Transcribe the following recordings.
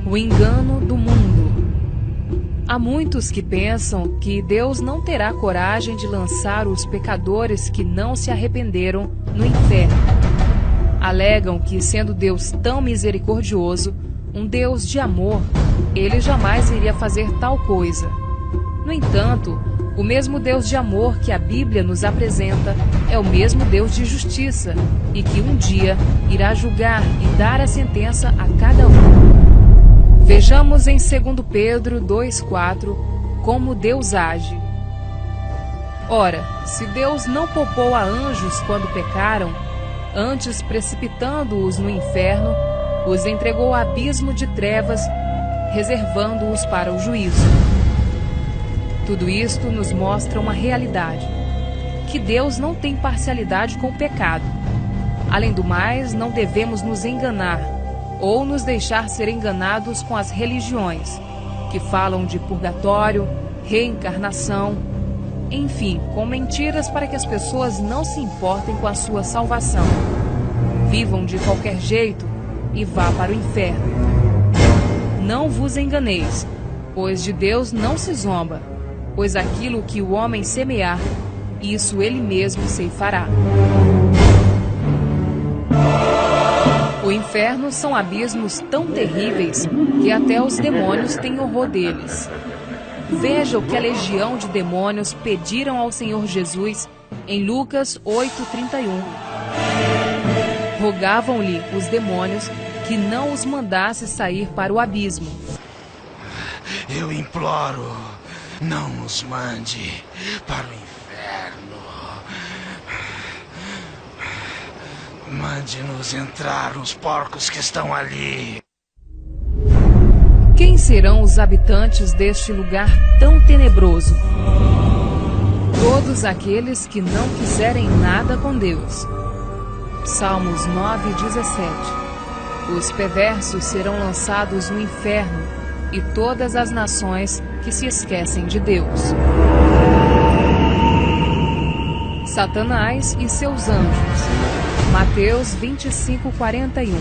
O engano do mundo. Há muitos que pensam que Deus não terá coragem de lançar os pecadores que não se arrependeram no inferno. Alegam que, sendo Deus tão misericordioso, um Deus de amor, ele jamais iria fazer tal coisa. No entanto, o mesmo Deus de amor que a Bíblia nos apresenta é o mesmo Deus de justiça e que um dia irá julgar e dar a sentença a cada um. Vejamos em 2 Pedro 2,4 como Deus age. Ora, se Deus não poupou a anjos quando pecaram, antes precipitando-os no inferno, os entregou ao abismo de trevas, reservando-os para o juízo. Tudo isto nos mostra uma realidade, que Deus não tem parcialidade com o pecado. Além do mais, não devemos nos enganar, ou nos deixar ser enganados com as religiões, que falam de purgatório, reencarnação, enfim, com mentiras para que as pessoas não se importem com a sua salvação. Vivam de qualquer jeito e vá para o inferno. Não vos enganeis, pois de Deus não se zomba, pois aquilo que o homem semear, isso ele mesmo ceifará. O inferno são abismos tão terríveis que até os demônios têm horror deles. Veja o que a legião de demônios pediram ao Senhor Jesus em Lucas 8,31. Rogavam-lhe os demônios que não os mandasse sair para o abismo. Eu imploro, não nos mande para o inferno. Mande-nos entrar os porcos que estão ali. Quem serão os habitantes deste lugar tão tenebroso? Todos aqueles que não quiserem nada com Deus. Salmos 9,17. Os perversos serão lançados no inferno, e todas as nações que se esquecem de Deus. Satanás e seus anjos. Mateus 25:41.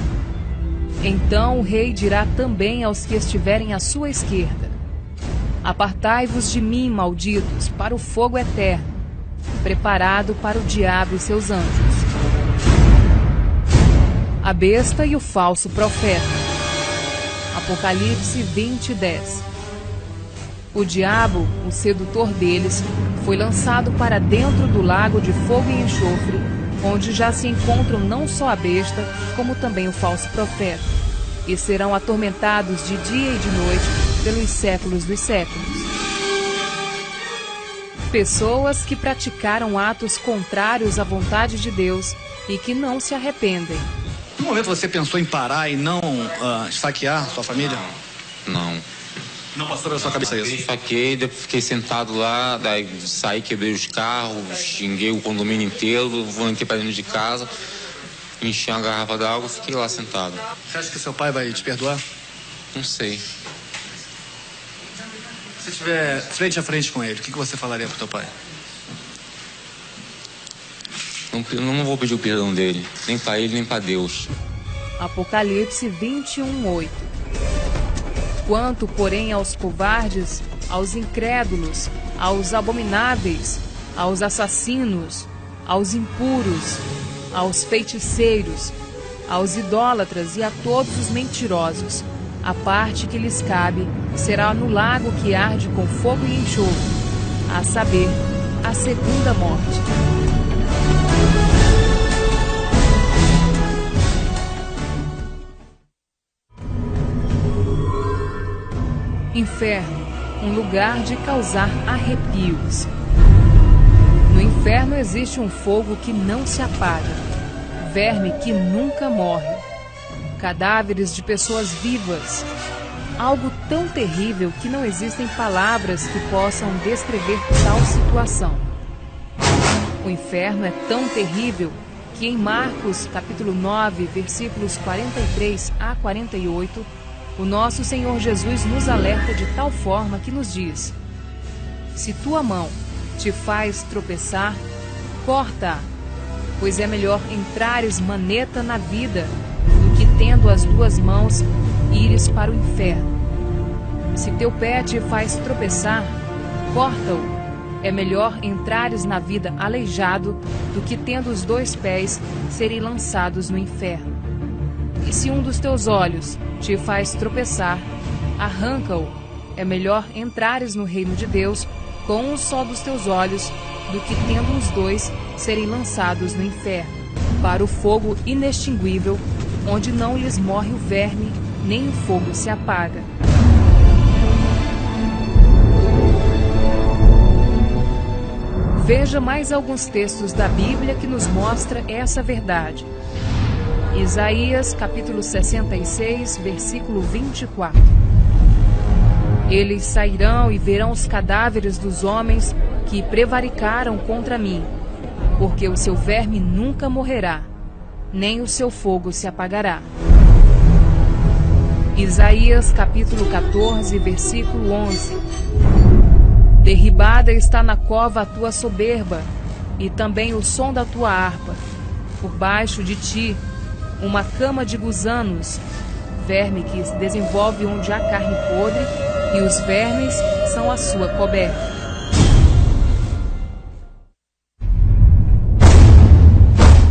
Então o rei dirá também aos que estiverem à sua esquerda: Apartai-vos de mim, malditos, para o fogo eterno, preparado para o diabo e seus anjos. A besta e o falso profeta. Apocalipse 20:10. O diabo, o sedutor deles, foi lançado para dentro do lago de fogo e enxofre, onde já se encontram não só a besta, como também o falso profeta, e serão atormentados de dia e de noite pelos séculos dos séculos. Pessoas que praticaram atos contrários à vontade de Deus e que não se arrependem. No momento você pensou em parar e não esfaquear sua família? Não. Não passou pela sua cabeça isso? Eu esfaqueei, depois fiquei sentado lá, daí saí, quebrei os carros, xinguei o condomínio inteiro, voltei para dentro de casa, enchi uma garrafa d'água e fiquei lá sentado. Você acha que seu pai vai te perdoar? Não sei. Se estiver frente a frente com ele, o que você falaria pro teu pai? Não vou pedir o perdão dele, nem para ele, nem para Deus. Apocalipse 21:8. Quanto, porém, aos covardes, aos incrédulos, aos abomináveis, aos assassinos, aos impuros, aos feiticeiros, aos idólatras e a todos os mentirosos, a parte que lhes cabe será no lago que arde com fogo e enxofre, a saber, a segunda morte. Inferno, um lugar de causar arrepios. No inferno existe um fogo que não se apaga, verme que nunca morre, cadáveres de pessoas vivas, algo tão terrível que não existem palavras que possam descrever tal situação. O inferno é tão terrível que em Marcos, capítulo 9, versículos 43 a 48, o nosso Senhor Jesus nos alerta de tal forma que nos diz: se tua mão te faz tropeçar, corta-a, pois é melhor entrares maneta na vida do que tendo as duas mãos ires para o inferno. Se teu pé te faz tropeçar, corta-o. É melhor entrares na vida aleijado do que, tendo os 2 pés, serem lançados no inferno. E se um dos teus olhos te faz tropeçar, arranca-o. É melhor entrares no reino de Deus com um só dos teus olhos do que, tendo os 2, serem lançados no inferno, para o fogo inextinguível, onde não lhes morre o verme, nem o fogo se apaga. Veja mais alguns textos da Bíblia que nos mostra essa verdade. Isaías, capítulo 66, versículo 24. Eles sairão e verão os cadáveres dos homens que prevaricaram contra mim, porque o seu verme nunca morrerá, nem o seu fogo se apagará. Isaías, capítulo 14, versículo 11. Derribada está na cova a tua soberba, e também o som da tua harpa. Por baixo de ti, uma cama de gusanos, verme que se desenvolve onde há carne podre, e os vermes são a sua coberta.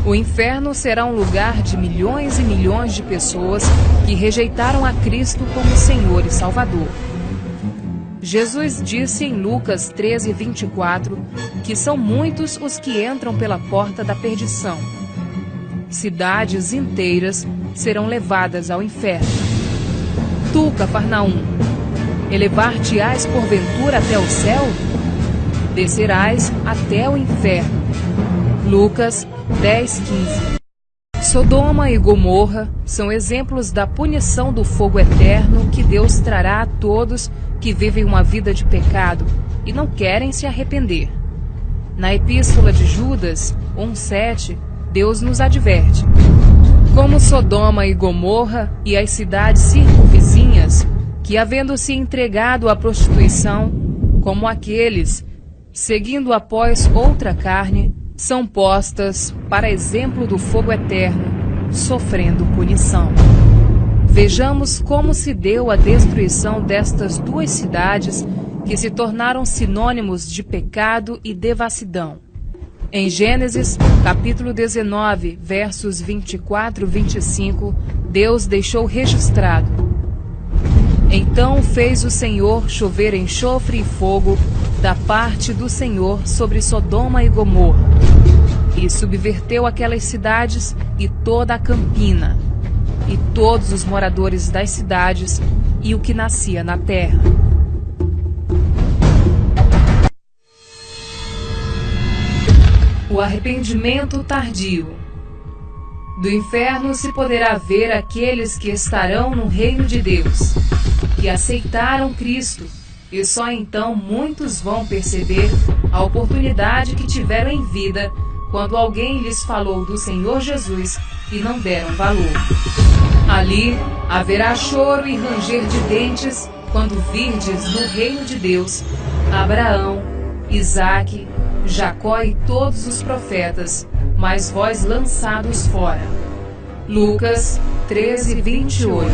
O inferno será um lugar de milhões e milhões de pessoas que rejeitaram a Cristo como Senhor e Salvador. Jesus disse em Lucas 13, 24, que são muitos os que entram pela porta da perdição. Cidades inteiras serão levadas ao inferno. Tu, Cafarnaum, elevar-te-ás porventura até o céu? Descerás até o inferno. Lucas 10, 15. Sodoma e Gomorra são exemplos da punição do fogo eterno que Deus trará a todos que vivem uma vida de pecado e não querem se arrepender. Na Epístola de Judas 1:7, Deus nos adverte: como Sodoma e Gomorra e as cidades circunvizinhas, que havendo-se entregado à prostituição, como aqueles, seguindo após outra carne, são postas para exemplo do fogo eterno, sofrendo punição. Vejamos como se deu a destruição destas 2 cidades que se tornaram sinônimos de pecado e devassidão. Em Gênesis, capítulo 19, versos 24 e 25, Deus deixou registrado: então fez o Senhor chover enxofre e fogo da parte do Senhor sobre Sodoma e Gomorra, e subverteu aquelas cidades e toda a campina, e todos os moradores das cidades e o que nascia na terra. O arrependimento tardio. Do inferno se poderá ver aqueles que estarão no reino de Deus, que aceitaram Cristo, e só então muitos vão perceber a oportunidade que tiveram em vida quando alguém lhes falou do Senhor Jesus e não deram valor. Ali haverá choro e ranger de dentes quando virdes no reino de Deus Abraão, Isaque, Jacó e todos os profetas, mas vós lançados fora. Lucas 13, 28.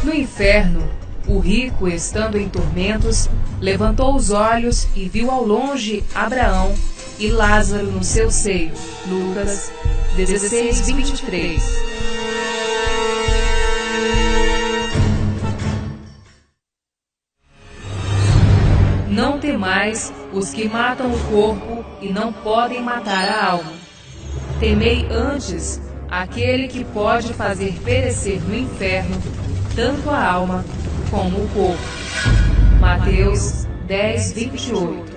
No inferno, o rico, estando em tormentos, levantou os olhos e viu ao longe Abraão e Lázaro no seu seio. Lucas 16, 23. Não temais os que matam o corpo e não podem matar a alma. Temei antes aquele que pode fazer perecer no inferno tanto a alma como o corpo. Mateus 10, 28.